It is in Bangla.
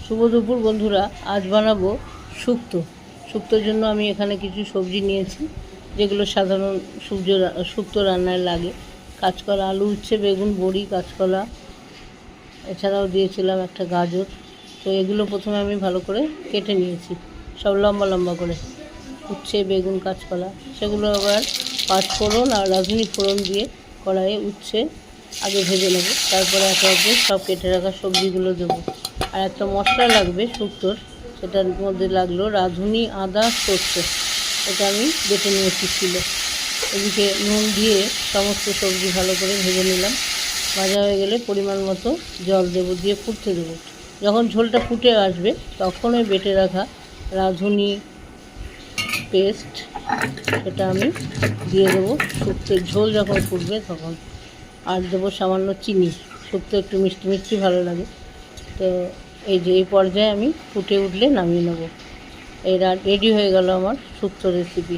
শুভ দুপুর বন্ধুরা। আজ বানাবো শুক্তো। শুক্তোর জন্য আমি এখানে কিছু সবজি নিয়েছি, যেগুলো সাধারণ শুক্তো রান্নায় লাগে। কাঁচকলা, আলু, উচ্ছে, বেগুন, বড়ি, কাঁচকলা, এছাড়াও দিয়েছিলাম একটা গাজর। তো এগুলো প্রথমে আমি ভালো করে কেটে নিয়েছি, সব লম্বা লম্বা করে। উচ্ছে, বেগুন, কাঁচকলা, সেগুলো আবার পাঁচফোড়ন আর রাঁধুনি ফোড়ন দিয়ে কড়াইয়ে উচ্ছে আগে ভেজে নেব। তারপরে একে একে সব কেটে রাখা সবজিগুলো দেবো। আর একটা মশলা লাগবে শুক্তোর, সেটার মধ্যে লাগলো রাঁধুনি, আদা, সর্ষে। এটা আমি বেটে নিয়েছি ছিল। এদিকে নুন দিয়ে সমস্ত সবজি ভালো করে ভেজে নিলাম। ভাজা হয়ে গেলে পরিমাণ মতো জল দেবো, দিয়ে ফুটতে দেবো। যখন ঝোলটা ফুটে আসবে তখন ওই বেটে রাখা রাঁধুনি পেস্ট সেটা আমি দিয়ে দেবো। শুক্তোর ঝোল যখন ফুটবে তখন আর দেবো সামান্য চিনি। শুক্তো একটু মিষ্টি মিষ্টি ভালো লাগে। তো এই পর্যায়ে আমি ফুটে উঠলে নামিয়ে নেব। এই রেডি হয়ে গেল আমার শুক্তো রেসিপি।